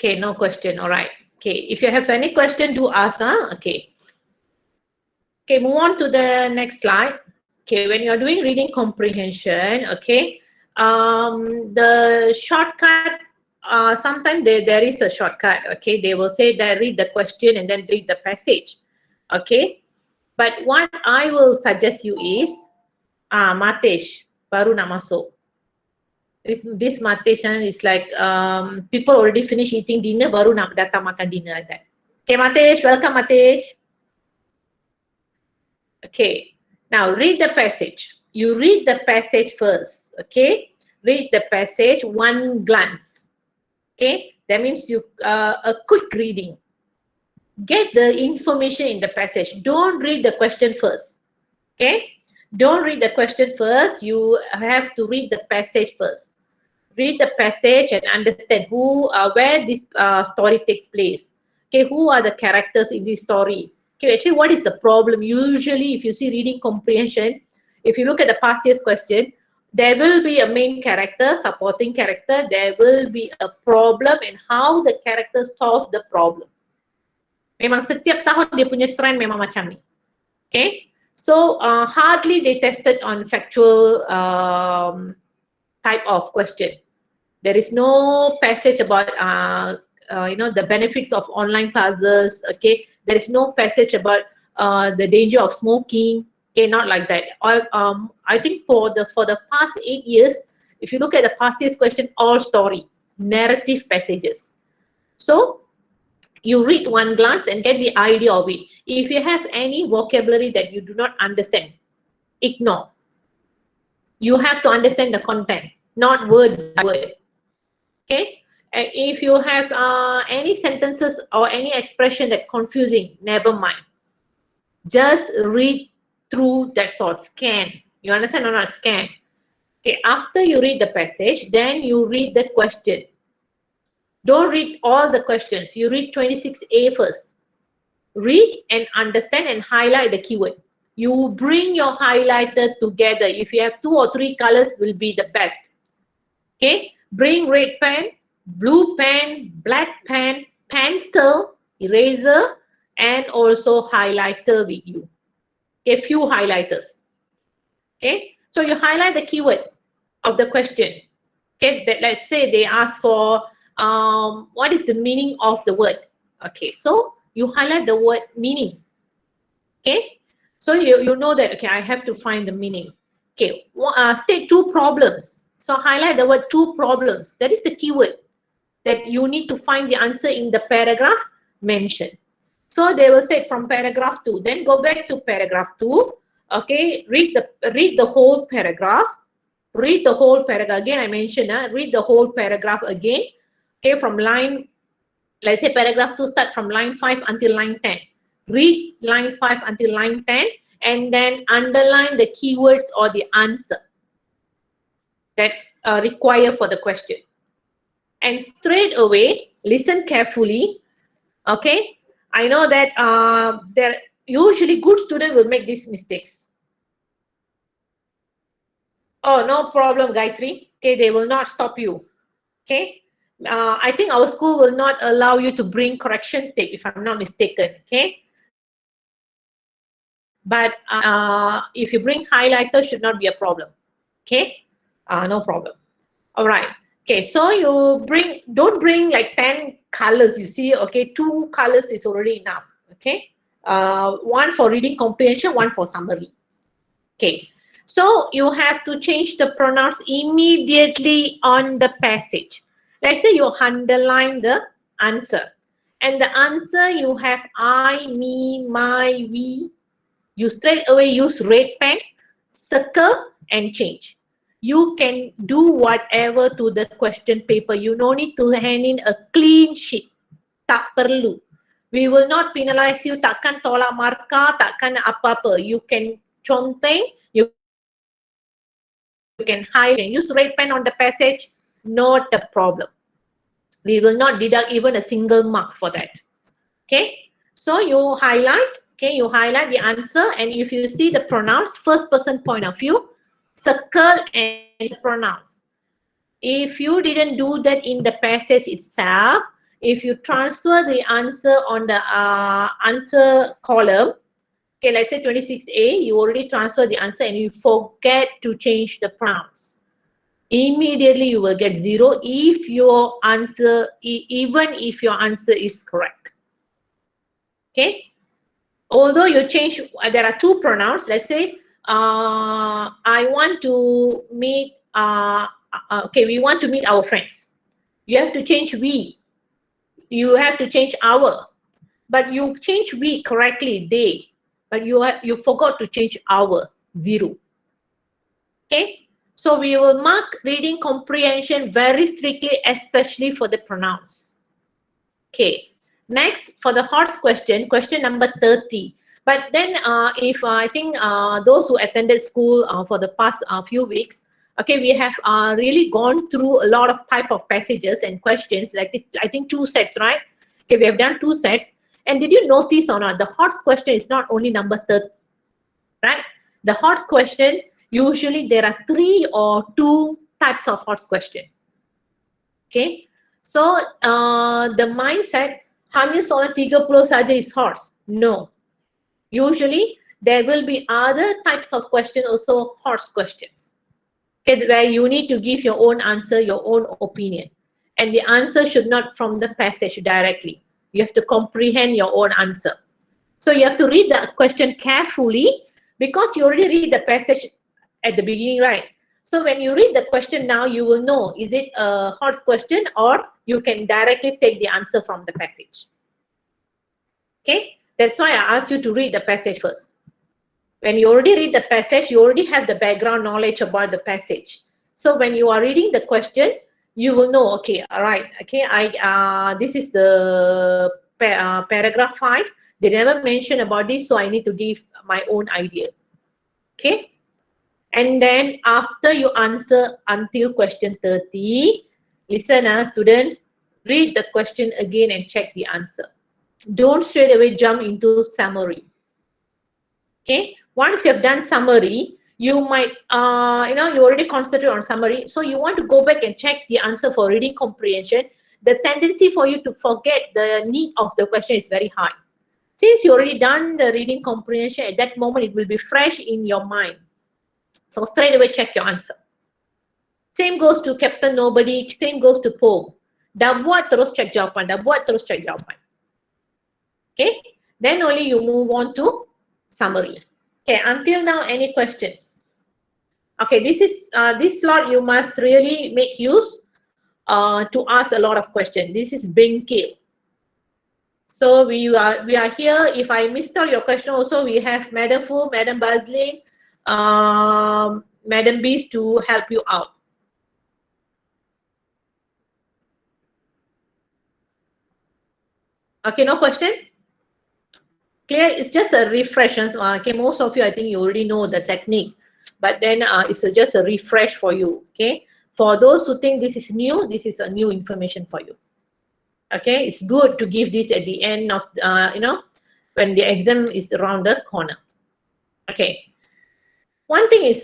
Okay, no question. All right. Okay, if you have any question, do ask. Okay. Okay, move on to the next slide. Okay, when you're doing reading comprehension, okay, the shortcut, sometimes there is a shortcut, okay, they will say that read the question and then read the passage, okay, but what I will suggest you is, Matesh, baru nak masuk. This Matesh is like, people already finish eating dinner, baru nak datang makan dinner like that. Okay, Matesh, welcome Matesh. Okay, now read the passage. You read the passage first, okay? Read the passage one glance, okay? That means you a quick reading. Get the information in the passage. Don't read the question first, okay? Don't read the question first. You have to read the passage first. Read the passage and understand where this story takes place. Okay, who are the characters in this story? Okay, actually, what is the problem? Usually, if you see reading comprehension, if you look at the past year's question, there will be a main character, supporting character. There will be a problem and how the character solves the problem. Memang setiap tahun dia punya trend memang macam ni. Okay, so hardly they tested on factual type of question. There is no passage about the benefits of online classes. Okay, there is no passage about the danger of smoking. Okay, not like that. I think for the past 8 years, if you look at the past year's question, all story, narrative passages. So you read one glance and get the idea of it. If you have any vocabulary that you do not understand, ignore. You have to understand the content, not word by word. Okay, and if you have any sentences or any expression that confusing, never mind. Just read through that source, scan. You understand or not? Scan. Okay, after you read the passage, then you read the question. Don't read all the questions. You read 26A first. Read and understand and highlight the keyword. You bring your highlighter together. If you have 2 or 3 colors, will be the best. Okay, bring red pen, blue pen, black pen, pencil, eraser, and also highlighter with you. A few highlighters. Okay, so you highlight the keyword of the question. Okay, that let's say they ask for what is the meaning of the word. Okay, so you highlight the word meaning. Okay, so you know that, okay, I have to find the meaning. Okay, state 2 problems. So highlight the word 2 problems. That is the keyword that you need to find the answer in the paragraph mentioned. So they will say from paragraph 2. Then go back to paragraph 2. Okay, read the whole paragraph. Read the whole paragraph. Again, I mentioned, read the whole paragraph again. Okay, from line, let's say paragraph 2 start from line 5 until line 10. Read line 5 until line 10 and then underline the keywords or the answer that require for the question. And straight away, listen carefully. Okay, I know that there usually good students will make these mistakes. Oh, no problem, Gayatri. Okay, they will not stop you. Okay, I think our school will not allow you to bring correction tape, if I'm not mistaken. Okay, but if you bring highlighter, should not be a problem. Okay, no problem. All right. Okay, so you don't bring like 10 colors, you see. Okay, 2 colors is already enough. Okay, one for reading comprehension, one for summary. Okay, so you have to change the pronouns immediately on the passage. Let's say you underline the answer, and the answer you have I, me, my, we. You straight away use red pen, circle and change. You can do whatever to the question paper. You no need to hand in a clean sheet. Tak perlu. We will not penalize you. Takkan tolak markah, takkan apa-apa. You can conteng, you can hide, you can use red pen on the passage. Not a problem. We will not deduct even a single marks for that. Okay. So you highlight. Okay, you highlight the answer, and if you see the pronouns, first person point of view, circle and pronouns. If you didn't do that in the passage itself, if you transfer the answer on the answer column, okay, let's say 26A, you already transfer the answer and you forget to change the pronouns. Immediately you will get 0 if your answer, even if your answer is correct. Okay. Although you change, there are two pronouns. Let's say, I want to meet, okay, we want to meet our friends. You have to change we. You have to change our. But you change we correctly, they. But you forgot to change our, 0. Okay. So we will mark reading comprehension very strictly, especially for the pronouns. Okay. Next, for the HOTS question, question number 30. But then if I think those who attended school for the past few weeks, okay, we have really gone through a lot of type of passages and questions, like I think 2 sets, right? Okay, we have done 2 sets. And did you notice or not, the HOTS question is not only number 30, right? The HOTS question, usually there are 3 or 2 types of HOTS question. Okay, so the mindset, hanya soalan 30 saja is HOTS. No. Usually, there will be other types of questions, also HOTS questions. Okay, where you need to give your own answer, your own opinion. And the answer should not from the passage directly. You have to comprehend your own answer. So you have to read the question carefully, because you already read the passage at the beginning, right? So when you read the question now, you will know, is it a HOTS question or you can directly take the answer from the passage. Okay, that's why I asked you to read the passage first. When you already read the passage, you already have the background knowledge about the passage. So when you are reading the question, you will know, okay, all right, okay, this is the paragraph 5. They never mention about this, so I need to give my own idea. Okay. And then after you answer until question 30, listen, students, read the question again and check the answer. Don't straight away jump into summary. Okay, once you have done summary, you might, you already concentrated on summary. So you want to go back and check the answer for reading comprehension. The tendency for you to forget the need of the question is very high. Since you already done the reading comprehension, at that moment, it will be fresh in your mind. So straight away check your answer. Same goes to Captain Nobody, same goes to poem. Dah buat terus check jawapan, dah buat terus check jawapan. Okay, then only you move on to summary. Okay, until now, any questions? Okay, this is this slot you must really make use to ask a lot of questions. This is Bengkel. So we are here. If I missed out your question, also we have Madam Fu, Madam Bazlin, Madam Beast to help you out. Okay, no question? Clear? It's just a refresh. Okay, most of you, I think you already know the technique, but then it's just a refresh for you. Okay, for those who think this is new, this is a new information for you. Okay, it's good to give this at the end of when the exam is around the corner. Okay, one thing is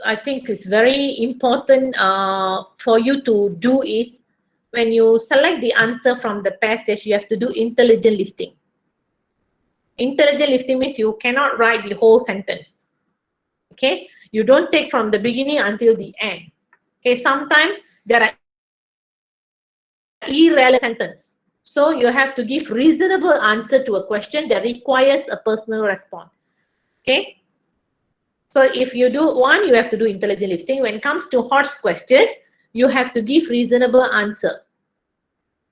I think is very important for you to do is, when you select the answer from the passage, you have to do intelligent listing. Intelligent listing means you cannot write the whole sentence. Okay, you don't take from the beginning until the end. Okay, sometimes there are irrelevant sentences. So you have to give reasonable answer to a question that requires a personal response. Okay. So if you do one, you have to do intelligent listing. When it comes to HOTS question, you have to give reasonable answer.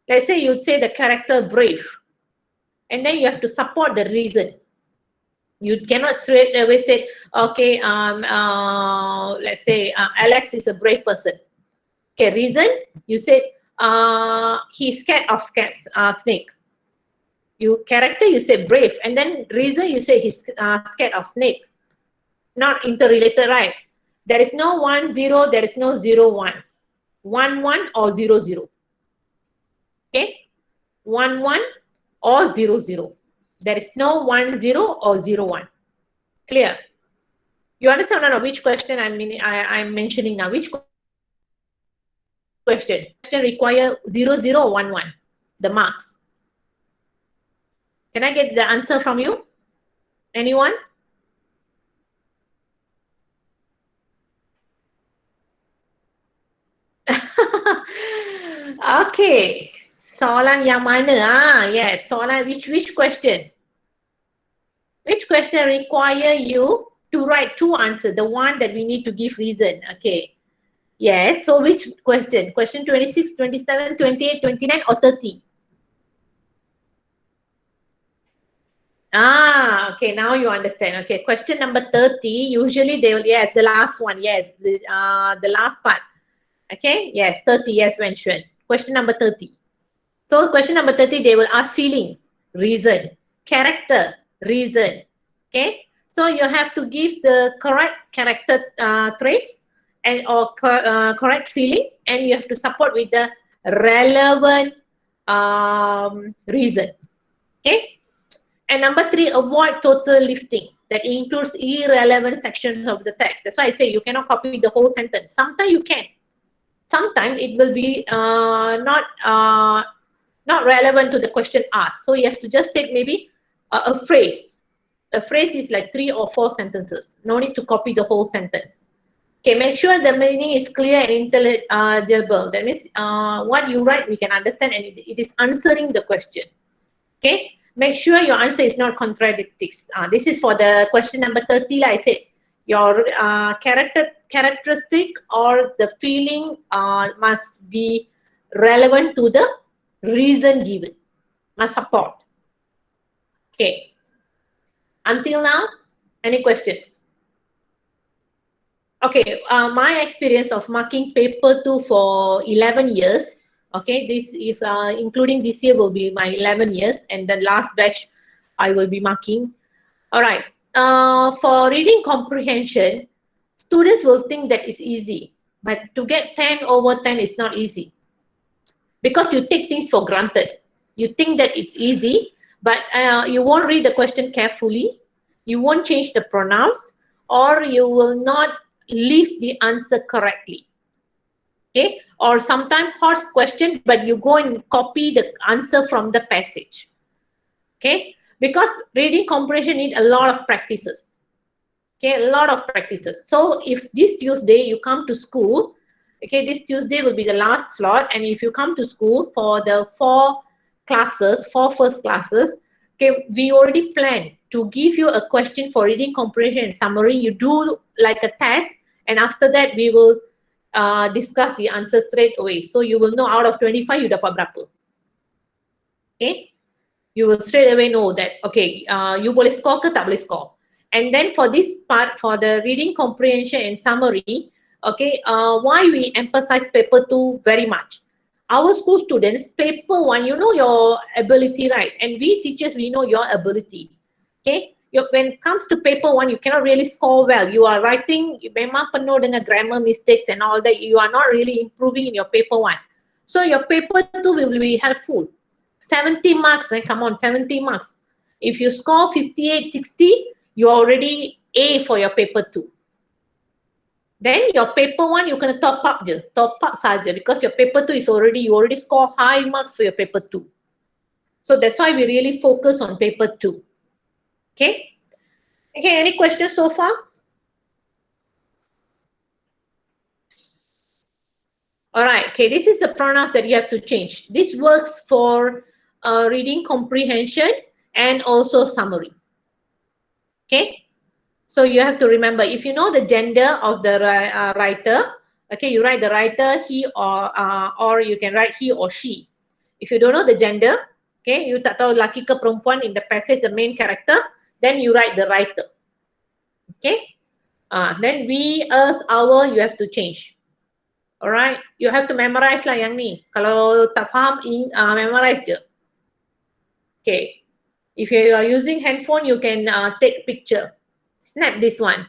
Let's say you'd say the character brave, and then you have to support the reason. You cannot straight away say, okay, let's say Alex is a brave person. Okay, reason, you say he's scared of snake. You character, you say brave, and then reason, you say he's scared of snake. Not interrelated, right? There is no 1, 0, there is no 0, 1. 1, 1 or 0, 0. Okay? 1, 1 or 0, 0. There is no 1, 0 or 0, 1. Clear? You understand or not which question I'm mentioning now? Which question? Question require 0, 0 or 1, 1? the marks? Can I get the answer from you? Anyone? Okay. Soalan yang mana? Yes, soalan which question? Which question require you to write two answers? The one that we need to give reason. Okay. Yes. So which question? Question 26, 27, 28, 29 or 30? Okay, now you understand. Okay, question number 30, usually they will, yes, the last one, yes, the last part. Okay, yes, 30, yes, mentioned. Question number 30. So question number 30, they will ask feeling, reason, character, reason. Okay, so you have to give the correct character traits and or correct feeling, and you have to support with the relevant reason. Okay. And number 3, avoid total lifting. That includes irrelevant sections of the text. That's why I say you cannot copy the whole sentence. Sometimes you can. Sometimes it will be not relevant to the question asked. So you have to just take maybe a phrase. A phrase is like 3 or 4 sentences. No need to copy the whole sentence. Okay, make sure the meaning is clear and intelligible. That means what you write we can understand and it is answering the question. Okay. Make sure your answer is not contradictory. This is for the question number 30. Like I said, your characteristic or the feeling must be relevant to the reason given. Must support. Okay. Until now, any questions? Okay. My experience of marking paper 2 for 11 years. Okay, this if including this year will be my 11 years, and the last batch I will be marking. All right. For reading comprehension, students will think that it's easy, but to get 10 over 10 is not easy because you take things for granted. You think that it's easy, but you won't read the question carefully. You won't change the pronouns, or you will not leave the answer correctly. Okay, or sometimes horse question, but you go and copy the answer from the passage. Okay, because reading comprehension need a lot of practices. Okay, a lot of practices. So if this Tuesday you come to school, okay, this Tuesday will be the last slot, and if you come to school for the 4 first classes, okay, we already planned to give you a question for reading comprehension and summary. You do like a test, and after that we will discuss the answer straight away. So you will know out of 25 you dapat berapa. Okay, you will straight away know that okay, you boleh score ke tak boleh score. And then for this part, for the reading comprehension and summary, okay, why we emphasize paper 2 very much. Our school students, paper 1, you know your ability, right? And we teachers, we know your ability. Okay, when it comes to paper 1, you cannot really score well. You are writing, memang penuh dengan grammar mistakes and all that. You are not really improving in your paper 1. So your paper 2 will be helpful. 70 marks, come on, 70 marks. If you score 58, 60, you are already A for your paper 2. Then your paper 1, you can top up saja, because your paper 2 is you already score high marks for your paper 2. So that's why we really focus on paper 2. Okay. Okay, any questions so far? All right, okay, this is the pronouns that you have to change. This works for reading comprehension and also summary. Okay, so you have to remember, if you know the gender of the writer, okay, you write the writer, he or you can write he or she. If you don't know the gender, okay, you tak tahu laki ke perempuan in the passage, the main character, then you write the writer. Okay, then we, us, our, you have to change. Alright, you have to memorize lah yang ni. Kalau tak faham, memorize je. Okay, if you are using handphone, you can take picture. Snap this one.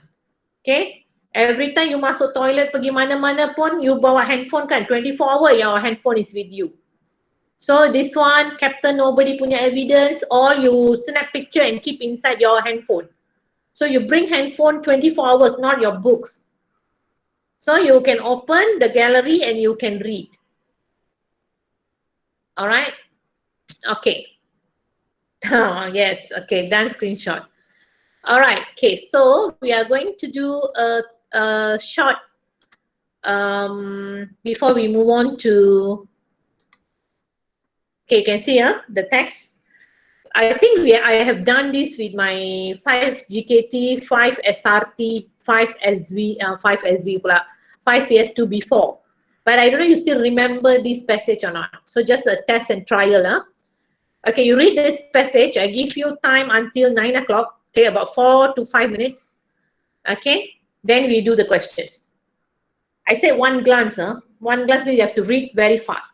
Okay, every time you masuk toilet, pergi mana-mana pun, you bawa handphone kan, 24 hour your handphone is with you. So this one, Captain Nobody punya evidence, or you snap picture and keep inside your handphone. So you bring handphone 24 hours, not your books. So you can open the gallery and you can read. All right. Okay. Oh, yes. Okay. Done screenshot. All right. Okay. So we are going to do a short before we move on to. Okay, you can see the text. I think I have done this with my 5 GKT, 5 SRT, 5 SV, 5 SV pula, 5 PS2 before. But I don't know you still remember this passage or not. So just a test and trial. Okay, you read this passage. I give you time until 9 o'clock. Okay, about 4 to 5 minutes. Okay, then we do the questions. I say one glance. One glance means you have to read very fast.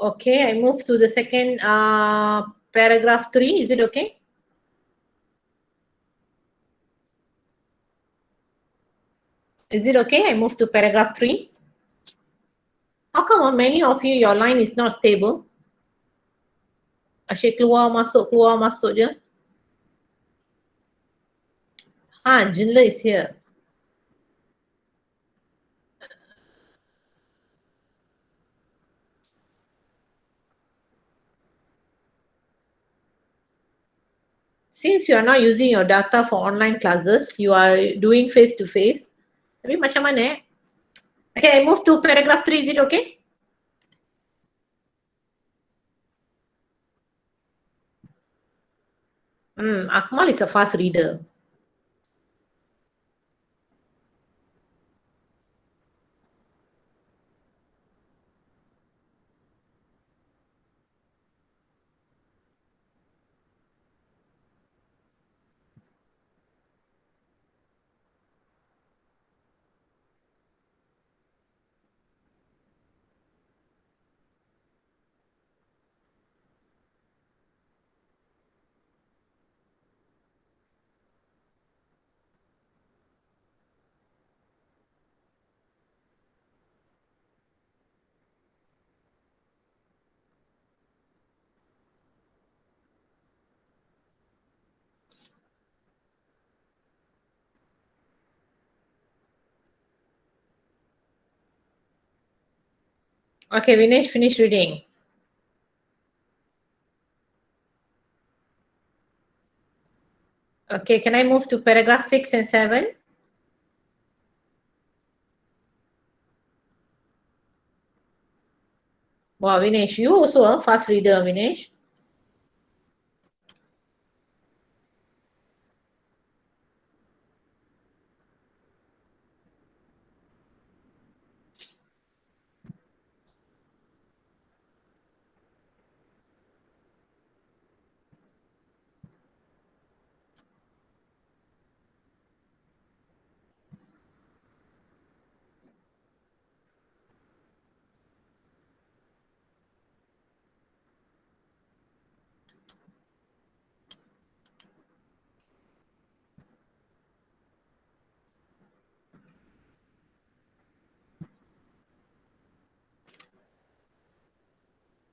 Okay, I move to the second paragraph 3. Is it okay? Is it okay? I move to paragraph 3. How come many of you, your line is not stable? Asyik keluar masuk je. Jinla is here. Since you are not using your data for online classes, you are doing face-to-face. Tapi macam mana? Okay, I move to paragraph 3. Is it okay? Akmal is a fast reader. Okay, Vinesh, finish reading. Okay, can I move to paragraph 6 and 7? Wow, Vinesh, you also a fast reader, Vinesh.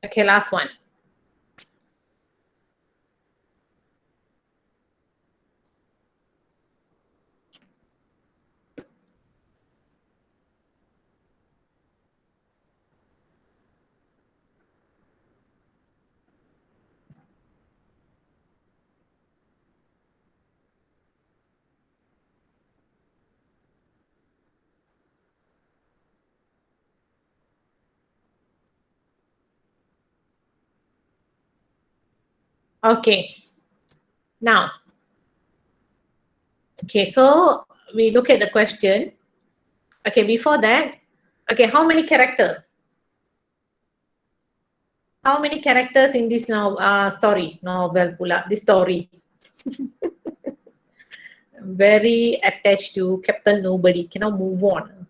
Okay, last one. Okay. Now, okay, so we look at the question. Okay, before that, okay, how many characters? How many characters in this story? Novel pula, this story. Very attached to Captain Nobody, cannot move on.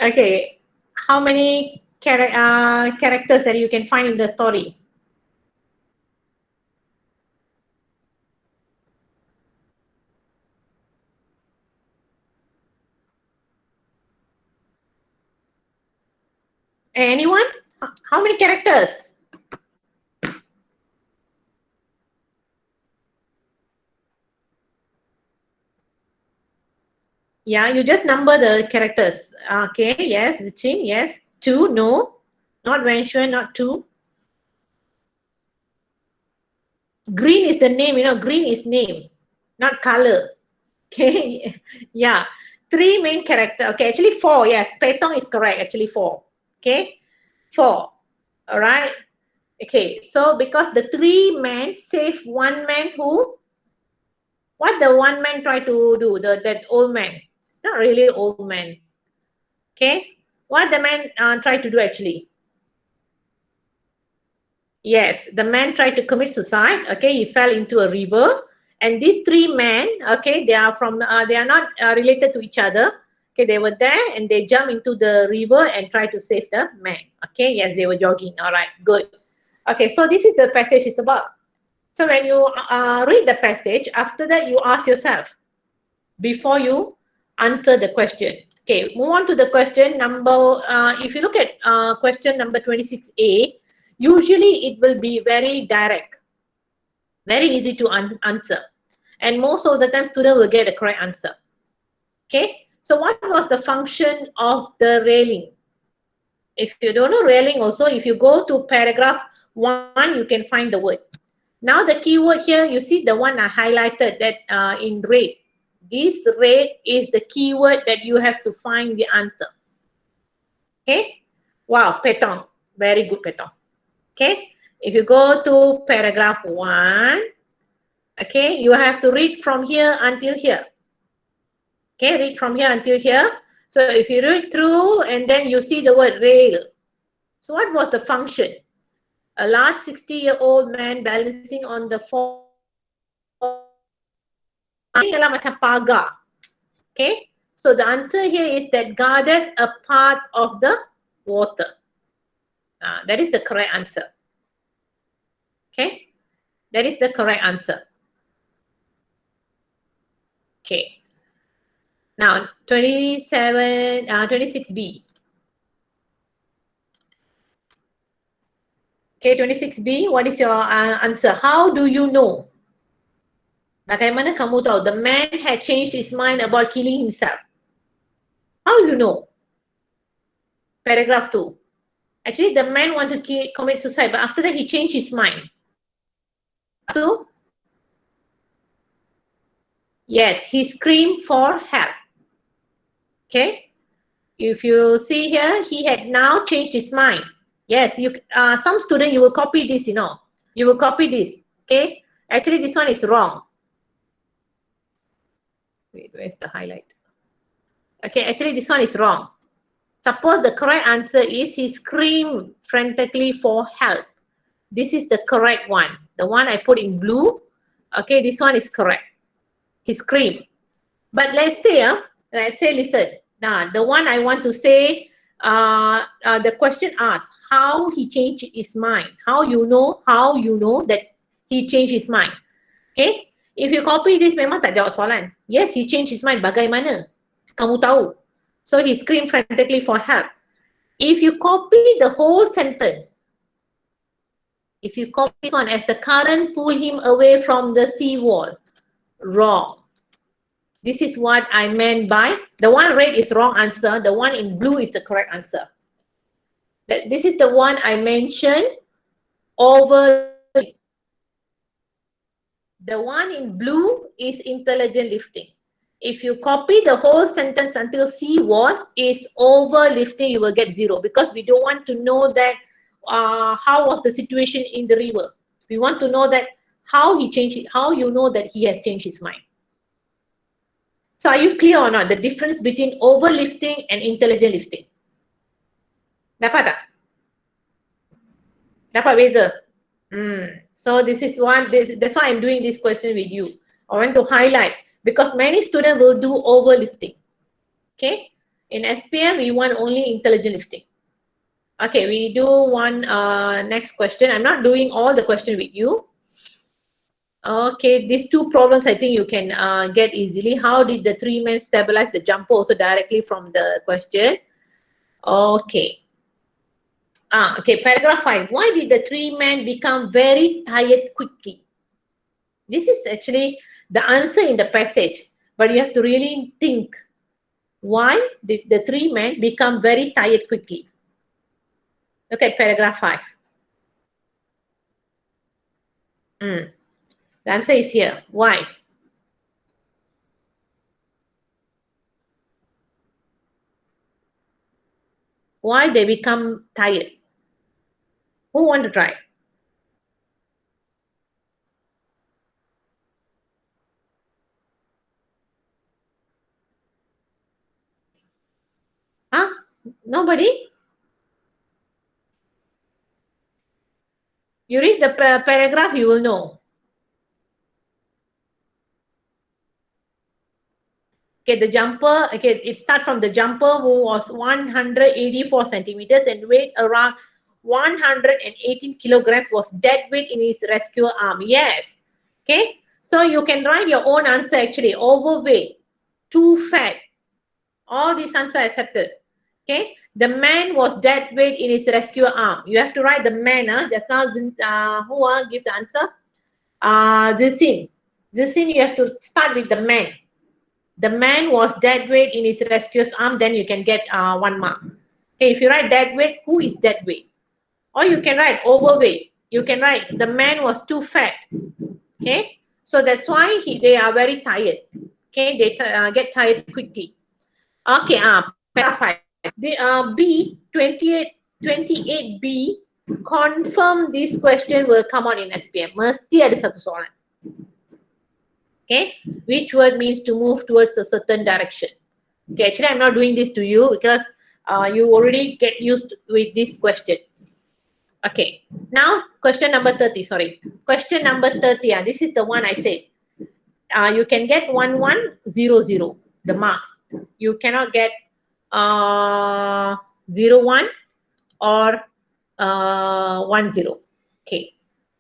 Okay, how many characters that you can find in the story? Anyone? How many characters? Yeah, you just number the characters. Okay, yes, Zichin, yes. 2, no. Not Venture, not 2. Green is the name, green is name, not color. Okay, yeah. 3 main character. Okay, actually 4, yes. Petong is correct, actually 4. Okay, 4. All right. Okay, so because the 3 men save 1 man who? What the 1 man try to do? That old man. It's not really old man. Okay, what the man try to do actually? Yes, the man tried to commit suicide. Okay, he fell into a river, and these 3 men, okay, they are from, they are not related to each other. Okay, they were there and they jumped into the river and tried to save the man. Okay, yes, they were jogging. All right, good. Okay, so this is the passage is about. So when you read the passage, after that you ask yourself before you answer the question. Okay, move on to the question number. If you look at question number 26A, usually it will be very direct, very easy to answer, and most of the time student will get the correct answer. Okay, so what was the function of the railing? If you don't know railing also, if you go to paragraph 1, you can find the word. Now the keyword here, you see the one I highlighted that in red. This red is the keyword that you have to find the answer. Okay, wow, Petong, very good Petong. Okay, if you go to paragraph 1, okay, you have to read from here until here. Okay, read from here until here. So if you read through and then you see the word rail. So what was the function? A large 60-year-old man balancing on the floor. Ini adalah macam pagar. Okay, so the answer here is that guarded a part of the water. That is the correct answer. Okay, that is the correct answer. Okay, now 26B. Okay, 26B, what is your answer? How do you know? Bagaimana kamu tahu the man had changed his mind about killing himself? How you know? Paragraph 2. Actually, the man wanted to commit suicide, but after that he changed his mind. 2. Yes, he screamed for help. Okay. If you see here, he had now changed his mind. Yes, you. Some student, you will copy this, You will copy this, okay? Actually, this one is wrong. Wait, where's the highlight? Okay, actually, this one is wrong. Suppose the correct answer is he screamed frantically for help. This is the correct one. The one I put in blue. Okay, this one is correct. He screamed. But let's say, listen. Now, the one I want to say, the question asks how he changed his mind. How you know that he changed his mind. Okay? If you copy this, memang tak jawab soalan. Yes, he changed his mind. Bagaimana? Kamu tahu. So he screamed frantically for help. If you copy the whole sentence, if you copy this one as the current pull him away from the seawall, wrong. This is what I meant by the one red is wrong answer. The one in blue is the correct answer. This is the one I mentioned over. The one in blue is intelligent lifting. If you copy the whole sentence until seawall is over lifting, you will get 0 because we don't want to know that how was the situation in the river. We want to know that how he changed it, how you know that he has changed his mind. So are you clear or not? The difference between overlifting and intelligent lifting. Dapat tak? Dapat beza? So this is that's why I'm doing this question with you. I want to highlight because many students will do overlifting. Okay? In SPM, we want only intelligent lifting. Okay, we do one next question. I'm not doing all the question with you. Okay, these two problems I think you can get easily. How did the three men stabilize the jumper? Also directly from the question. Okay. Okay, paragraph 5. Why did the three men become very tired quickly? This is actually the answer in the passage, but you have to really think. Why did the three men become very tired quickly? Look at paragraph 5. The answer is here. Why? Why they become tired? Who want to try? Huh? Nobody? You read the paragraph, you will know. Okay, the jumper, okay, it starts from the jumper who was 184 centimeters and weighed around 118 kilograms, was dead weight in his rescue arm. Yes. Okay, so you can write your own answer actually. Overweight, too fat, all these answers are accepted. Okay, the man was dead weight in his rescue arm. You have to write the man. Just now, who gives the answer? Zisin. Zisin, you have to start with the man. The man was dead weight in his rescuer's arm, then you can get 1 mark. Okay, if you write dead weight, who is dead weight? Or you can write overweight. You can write the man was too fat. Okay, so that's why they are very tired. Okay, they get tired quickly. Okay, paragraph 5. The B 28B confirm this question will come out in SPM. Mesti ada satu soalan. Okay, which word means to move towards a certain direction? Okay, actually I'm not doing this to you because you already get used with this question. Okay, now question number 30, sorry. Question number 30, this is the one I said. You can get 1100, the marks. You cannot get 01 or 10. Okay,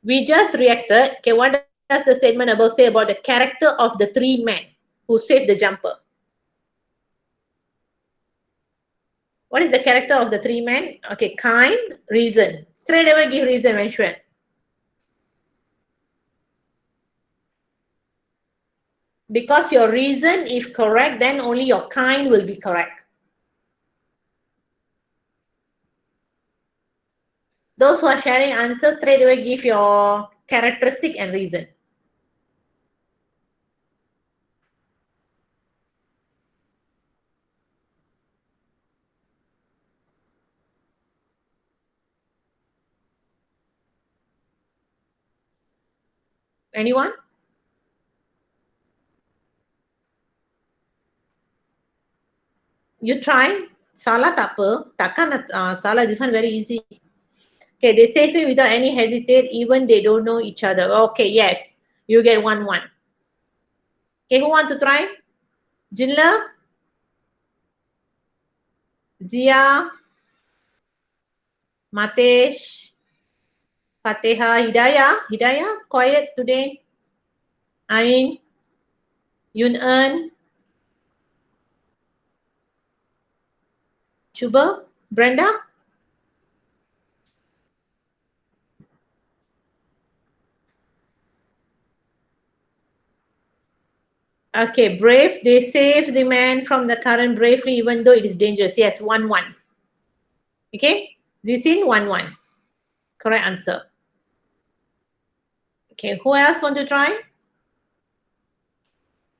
we just reacted. Okay, what does the statement above say about the character of the three men who saved the jumper? What is the character of the three men? Okay, kind, reason. Straight away give reason, Wenxuan. Because your reason, if correct, then only your kind will be correct. Those who are sharing answers, straight away give your characteristic and reason. Anyone? You try. Salah tak apa. Takkan salah. This one very easy. Okay, they say it without any hesitate, even they don't know each other. Okay, yes. You get 1-1. Okay, who want to try? Jinla? Zia? Matesh? Fateha? Hidayah? Hidayah? Quiet today. Ain? Yun Eun? Chuba? Brenda? Okay, brave. They save the man from the current bravely, even though it is dangerous. Yes, 1-1. Okay, Zisin 1-1. Correct answer. Okay, who else want to try?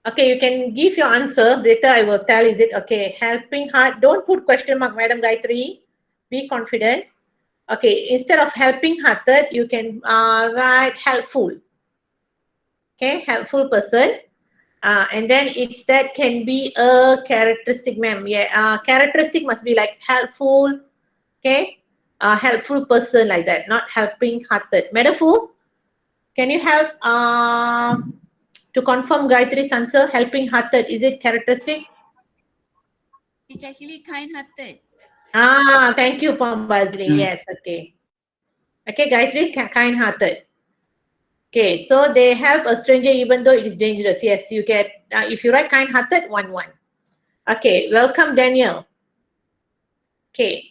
Okay, you can give your answer. Later I will tell, is it okay? Helping heart. Don't put question mark, Madam Gayatri. Be confident. Okay, instead of helping-hearted, you can write helpful. Okay, helpful person. And then it's that can be a characteristic, ma'am. Yeah, characteristic must be like helpful. Okay, helpful person like that, not helping-hearted. Metaphor. Can you help to confirm Gayatri's answer? Helping-hearted, is it characteristic? It's actually kind-hearted. Thank you, Pambazli. Yes, okay. Okay, Gayatri, kind-hearted. Okay, so they help a stranger even though it is dangerous. Yes, you get, if you write kind-hearted, 1-1. Okay, welcome, Daniel. Okay,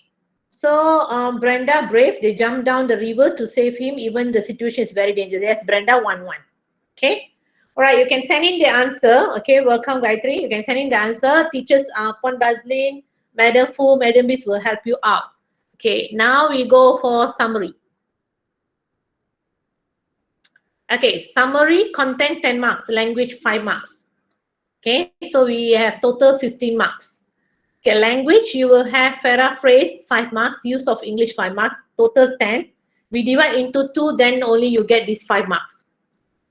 so Brenda, brave, they jump down the river to save him even the situation is very dangerous. Yes, Brenda, 1-1. Okay, all right, you can send in the answer. Okay, welcome, Gayatri. You can send in the answer. Teachers, Pon Bazlin, Madam Fu, Madam Bis will help you out. Okay, now we go for summary. Okay, summary, content 10 marks, language 5 marks. Okay, so we have total 15 marks. Okay, language, you will have paraphrase 5 marks, use of English 5 marks, total 10. We divide into 2, then only you get these 5 marks.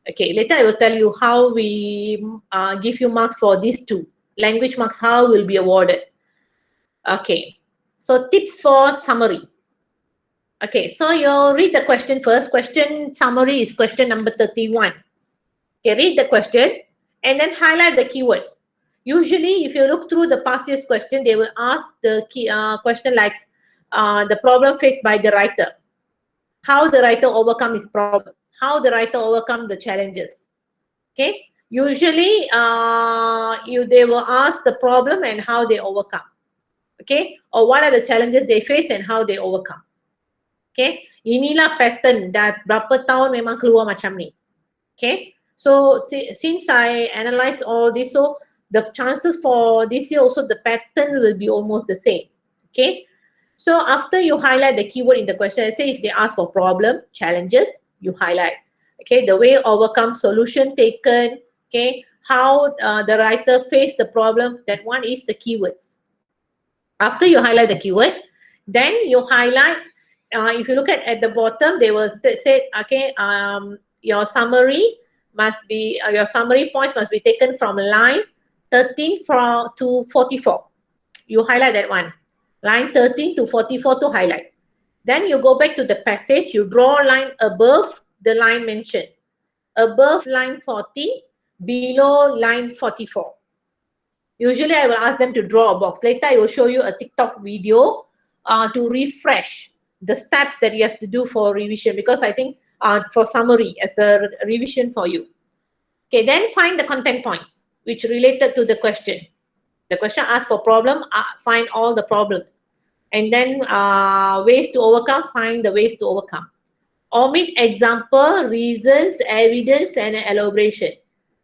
Okay, later I will tell you how we give you marks for these 2. Language marks, how will be awarded. Okay, so tips for summary. Okay, so you'll read the question first. Question summary is question number 31. Okay, read the question and then highlight the keywords. Usually, if you look through the past year's question, they will ask the key question like the problem faced by the writer, how the writer overcome his problem, how the writer overcome the challenges. Okay, usually they will ask the problem and how they overcome. Okay, or what are the challenges they face and how they overcome. Okay, inilah pattern dah berapa tahun memang keluar macam ni. Okay, so since I analyze all this, so the chances for this year also the pattern will be almost the same. Okay, so after you highlight the keyword in the question, let's say if they ask for problem, challenges, you highlight. Okay, the way overcome, solution taken. Okay, how the writer faced the problem, that one is the keywords. After you highlight the keyword, then you highlight, if you look at the bottom, they will say, okay, your summary must be, your summary points must be taken from line 13 to 44. You highlight that one. Line 13 to 44 to highlight. Then you go back to the passage, you draw a line above the line mentioned. Above line 40, below line 44. Usually I will ask them to draw a box. Later I will show you a TikTok video to refresh the steps that you have to do for revision, because I think for summary as a revision for you. Okay, then find the content points which related to the question. The question asks for problem, find all the problems. And then ways to overcome, find the ways to overcome. Omit example, reasons, evidence, and elaboration.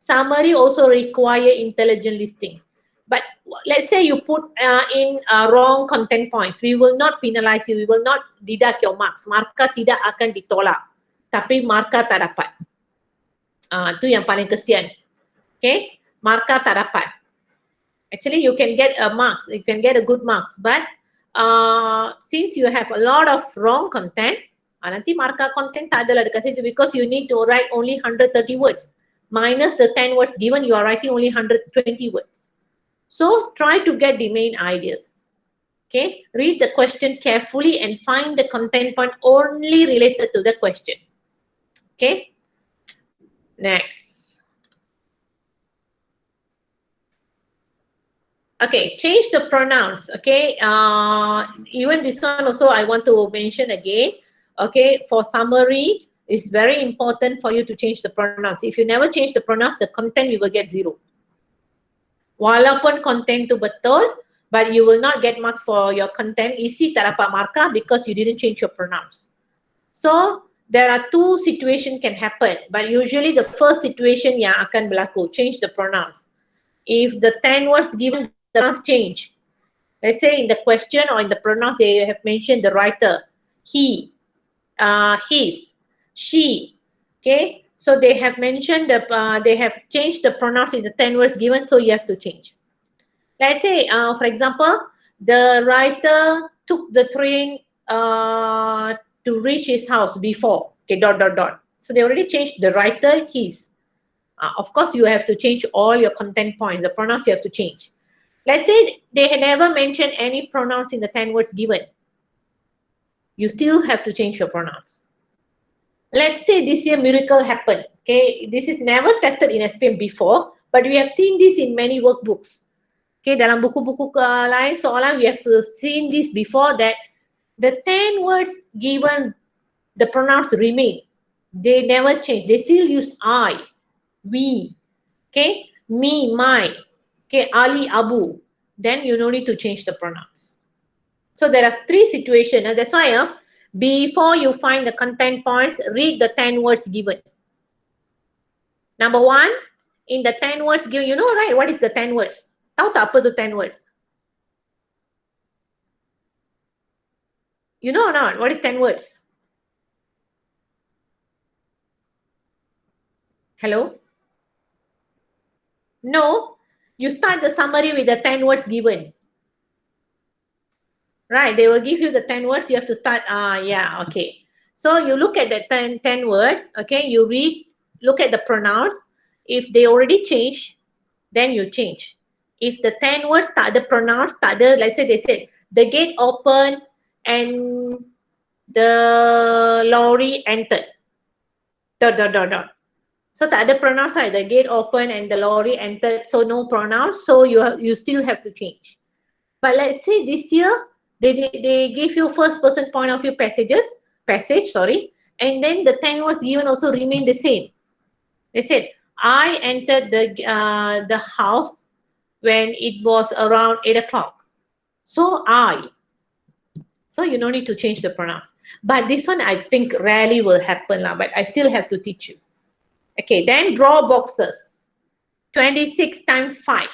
Summary also require intelligent listing. But let's say you put in wrong content points, we will not penalize you, we will not deduct your marks. Markah tidak akan ditolak, tapi markah tak dapat. Itu yang paling kesian. Okay, markah tak dapat. Actually, you can get a marks, you can get a good marks, but since you have a lot of wrong content, nanti markah content tak adalah dekat situ, because you need to write only 130 words. Minus the 10 words given, you are writing only 120 words. So try to get the main ideas. Okay, read the question carefully and find the content point only related to the question. Okay, next. Okay, change the pronouns. Okay, even this one also I want to mention again. Okay, for summary, it's very important for you to change the pronouns. If you never change the pronouns, the content you will get 0. Walaupun content tu betul, but you will not get marks for your content. Isi tak dapat markah because you didn't change your pronouns. So there are 2 situations can happen, but usually the first situation yang akan berlaku, change the pronouns. If the 10 words given, the pronouns change. Let's say in the question or in the pronouns they have mentioned the writer, he, his, she. Okay, so they have mentioned the they have changed the pronouns in the 10 words given, so you have to change. Let's say, for example, the writer took the train to reach his house before. Okay, dot, dot, dot. So they already changed the writer, his. Of course, you have to change all your content points. The pronouns you have to change. Let's say they had never mentioned any pronouns in the 10 words given. You still have to change your pronouns. Let's say this year miracle happened. Okay, this is never tested in SPM before, but we have seen this in many workbooks. Okay, dalam buku-buku lain soalan we have seen this before, that the 10 words given, the pronouns remain. They never change. They still use I, we, okay, me, my, okay, Ali, Abu. Then you no need to change the pronouns. So there are three situations. That's why before you find the content points, read the 10 words given. Number one, in the 10 words given, you know, right, what is the 10 words? Tahu tak apa tu 10 words? You know or not? What is 10 words? Hello? No, you start the summary with the 10 words given. Right, they will give you the 10 words, you have to start, yeah, okay. So you look at the 10 words, okay, you read, look at the pronouns. If they already change, then you change. If the 10 words tak ada pronouns, tak ada, let's say they said, the gate opened and the lorry entered. Dot, dot, dot, dot. So tak ada pronouns, right? The gate opened and the lorry entered, so no pronouns, so you still have to change. But let's say this year, they give you first person point of view passage, and then the 10 words given also remain the same. They said, I entered the house when it was around 8 o'clock. So I. So you don't need to change the pronouns. But this one I think rarely will happen, but I still have to teach you. Okay, then draw boxes. 26 times 5.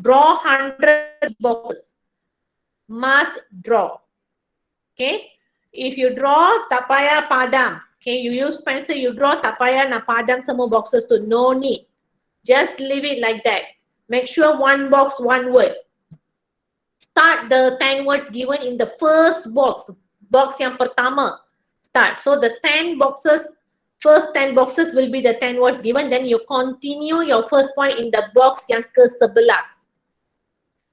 Draw 100 boxes. Must draw. Okay, if you draw, tak payah padam. Okay, you use pencil, you draw, tak payah nak padam semua boxes tu. No need. Just leave it like that. Make sure one box, one word. Start the 10 words given in the first box. Box yang pertama. Start. So the 10 boxes, first 10 boxes will be the 10 words given. Then you continue your first point in the box yang ke-11.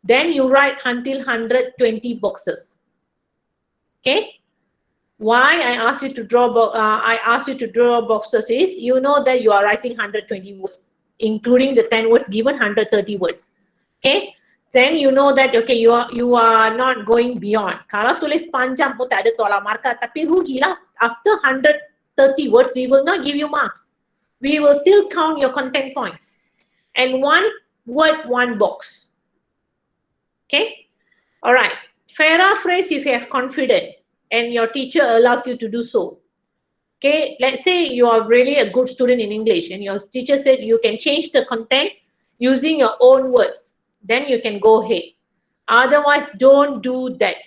Then you write until 120 boxes. Okay. Why I asked you to draw boxes is, you know that you are writing 120 words, including the 10 words given, 130 words. Okay. Then you know that, okay, you are not going beyond. Kalau tulis panjang pun tak ada tolak markah, tapi rugilah. After 130 words, we will not give you marks. We will still count your content points. And one word, one box. Okay. All right. Paraphrase if you have confidence and your teacher allows you to do so. Okay, let's say you are really a good student in English and your teacher said you can change the content using your own words. Then you can go ahead. Otherwise, don't do that.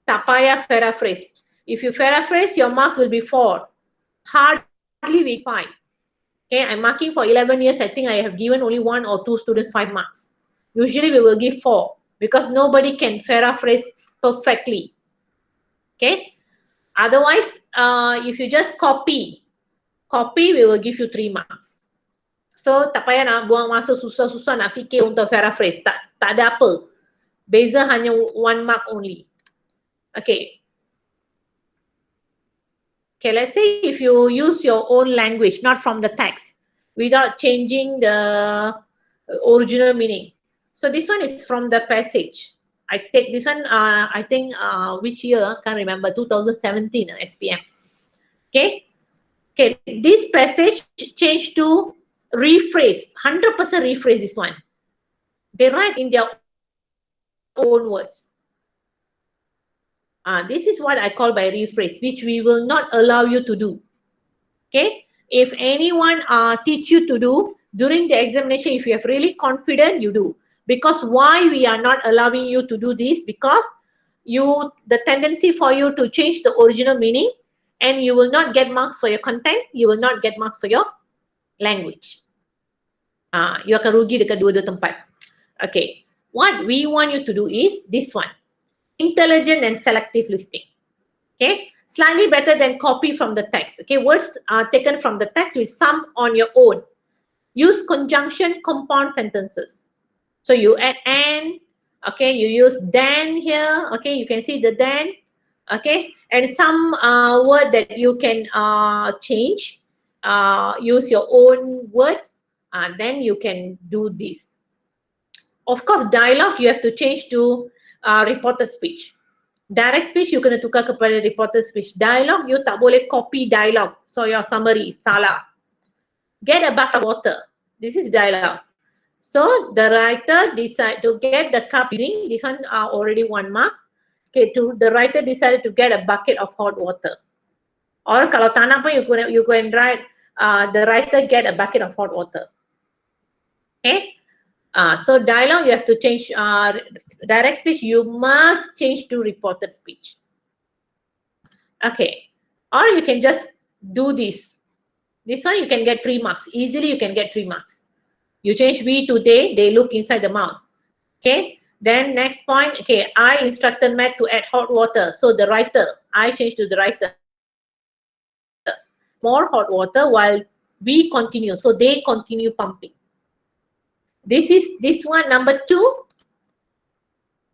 Tak payah paraphrase. If you paraphrase, your marks will be 4. Hardly be 5. Okay, I'm marking for 11 years. I think I have given only 1 or 2 students 5 marks. Usually we will give 4 because nobody can paraphrase perfectly. Okay. Otherwise, if you just copy, we will give you 3 marks. So, tak payah nak buang masa susah-susah nak fikir untuk paraphrase. Tak ada apa. Beza hanya 1 mark only. Okay. Okay, let's say if you use your own language, not from the text, without changing the original meaning. So, this one is from the passage. I take this one, I think, which year, can't remember, 2017 SPM. Okay. Okay, this passage changed to rephrase, 100% rephrase this one. They write in their own words. This is what I call by rephrase, which we will not allow you to do. Okay. If anyone teach you to do during the examination, if you have really confident, you do. Because why we are not allowing you to do this? Because the tendency for you to change the original meaning, and you will not get marks for your content, you will not get marks for your language. You akan rugi dekat dua-dua tempat. Okay, what we want you to do is this one. intelligent and selective listing. Okay, slightly better than copy from the text. Okay, words are taken from the text with some on your own. Use conjunction compound sentences. So you add and, okay, you use then here. Okay, you can see the then. Okay, and some word that you can change. Use your own words. Then you can do this. Of course, dialogue you have to change to reported speech. Direct speech you kena tukar kepada reported speech. Dialogue you tak boleh copy dialogue. So your summary salah. Get a bucket of water. This is dialogue. So the writer decide to get the cup using this one already 1 marks. Okay, the writer decided to get a bucket of hot water. Or kalau tak nak pun you go and write the writer get a bucket of hot water. Okay. So dialogue you have to change. Direct speech you must change to reported speech. Okay, or you can just do this. This one you can get 3 marks. Easily you can get 3 marks. You change we to they look inside the mouth. Okay, then next point, okay, I instructed Matt to add hot water. So the writer, I change to the writer. More hot water while we continue. So they continue pumping. This one, number 2.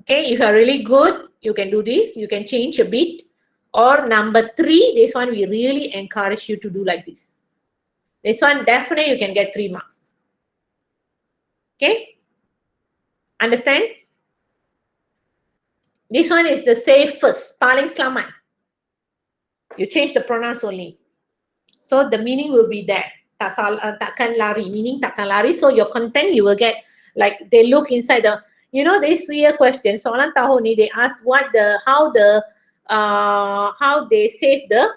Okay, if you are really good, you can do this. You can change a bit. Or number 3, this one we really encourage you to do like this. This one definitely you can get 3 marks. Okay, understand? This one is the safest, paling selamat. You change the pronouns only. So the meaning will be there. Takkan lari, meaning takkan lari. So your content you will get, like they look inside the, you know, they see a question. Soalan tahun ni they ask how they save the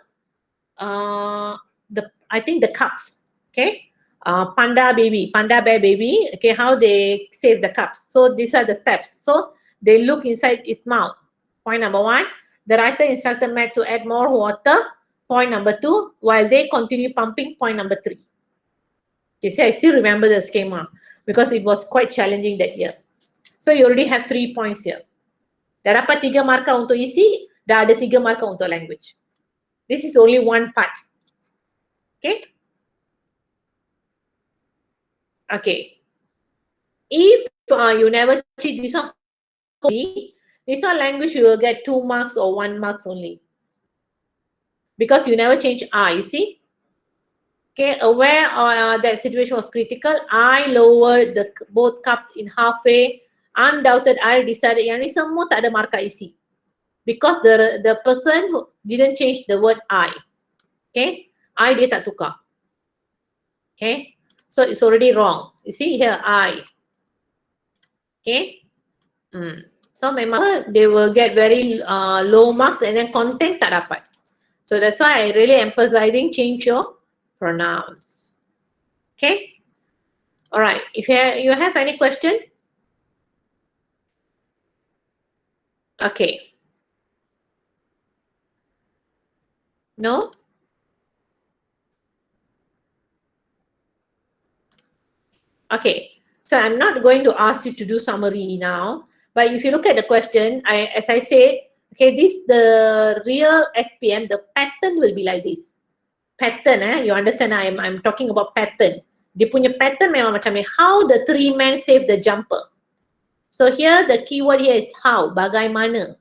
I think the cups. Okay, panda bear baby. Okay, how they save the cups. So these are the steps. So they look inside its mouth. Point number 1. The writer instructed Matt to add more water. Point number 2. While they continue pumping. Point number 3. Okay, see, I still remember the schema because it was quite challenging that year. So you already have 3 points here. Dah dapat 3 markah untuk isi, dah ada 3 markah untuk language. This is only one part. Okay. Okay. If you never cheat this one, language you will get 2 marks or 1 marks only. Because you never change you see? Okay, aware that situation was critical, I lowered both cups in halfway. Undoubted, I decided yang ni semua tak ada markah isi. Because the person who didn't change the word I. Okay, I dia tak tukar. Okay, so it's already wrong. You see here, I. Okay. So memang they will get very low marks and then content tak dapat. So that's why I really emphasizing change your pronouns. Okay. All right. If you have any question? Okay. No? Okay. So I'm not going to ask you to do summary now. But if you look at the question, as I said, okay, the real SPM, the pattern will be like this. Pattern, you understand? I'm talking about pattern. Dia punya pattern memang macam ni. How the 3 men save the jumper. So here the keyword here is how. Bagaimana.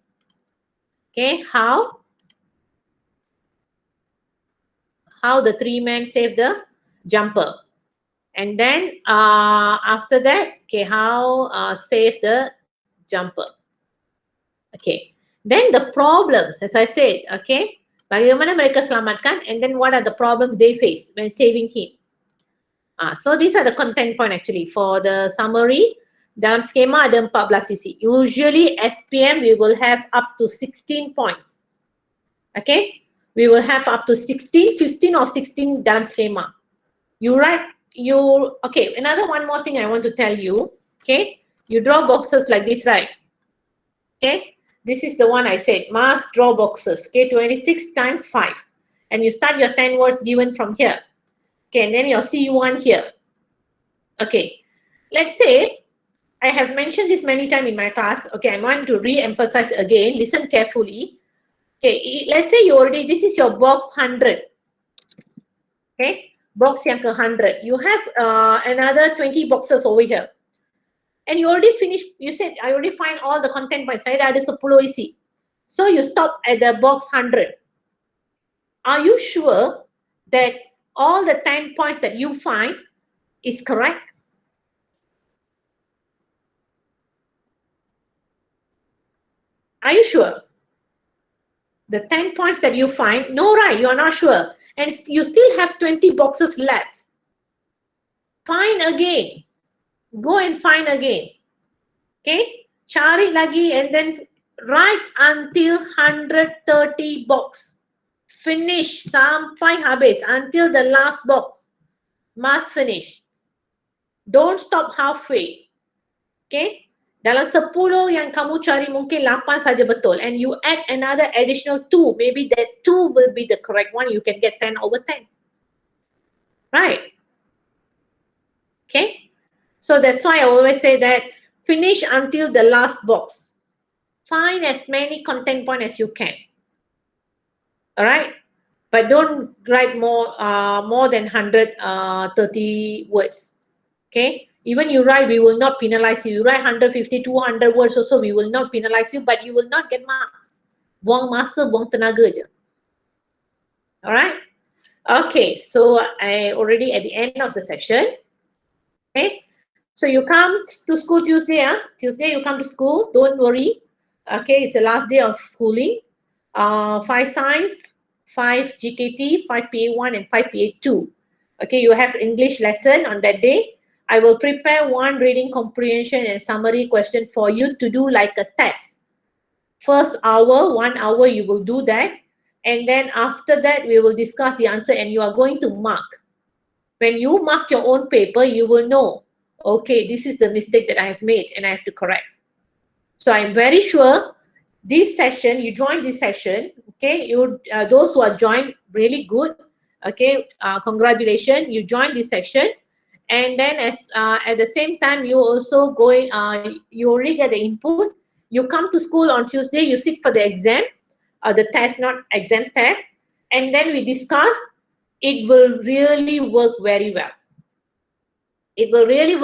Okay, how the 3 men save the jumper. And then after that, okay, how save the jumper. Okay. Then the problems, as I said, okay, bagaimana mereka selamatkan, and then what are the problems they face when saving him. So these are the content point actually. For the summary, dalam skema ada 14 sisi. Usually SPM we will have up to 16 points. Okay, we will have up to 16, 15 or 16 dalam skema. Okay, one more thing I want to tell you. Okay, you draw boxes like this, right? Okay, this is the one I said, must draw boxes. Okay, 26 times 5. And you start your 10 words given from here. Okay, and then your C1 here. Okay, let's say I have mentioned this many times in my class. Okay, I want to re-emphasize again. Listen carefully. Okay, let's say you already, this is your box 100. Okay, box yang ke 100. You have another 20 boxes over here. And you already finished, you said, I already find all the content points. Saya dah ada 10 isi. So you stop at the box 100. Are you sure that all the 10 points that you find is correct? Are you sure? The 10 points that you find, no, right, you are not sure. And you still have 20 boxes left. Find again. Go and find again. Okay? Cari lagi and then write until 130 box. Finish sampai habis, until the last box. Must finish. Don't stop halfway. Okay? Dalam 10 yang kamu cari mungkin 8 saja betul, and you add another additional 2, maybe that 2 will be the correct one, you can get 10 over 10. Right? Okay? So that's why I always say that finish until the last box. Find as many content points as you can. Alright? But don't write more than 130 words. Okay? Even you write, we will not penalize you. You write 150, 200 words also, we will not penalize you, but you will not get marks. Buang masa, buang tenaga je. Alright? Okay, so I already at the end of the session. Okay? So you come to school Tuesday. Tuesday you come to school, don't worry. Okay, it's the last day of schooling. 5 science, 5 GKT, 5 PA1 and 5 PA2. Okay, you have English lesson on that day. I will prepare one reading comprehension and summary question for you to do like a test. First hour, 1 hour, you will do that. And then after that, we will discuss the answer and you are going to mark. When you mark your own paper, you will know, okay, this is the mistake that I have made and I have to correct. So I'm very sure this session, you joined this session, okay, you those who are joined, really good, okay, congratulations, you joined this session. And then at the same time, you also going, you already get the input. You come to school on Tuesday, you sit for the exam, the test, not exam test, and then we discuss. It will really work very well. It will really work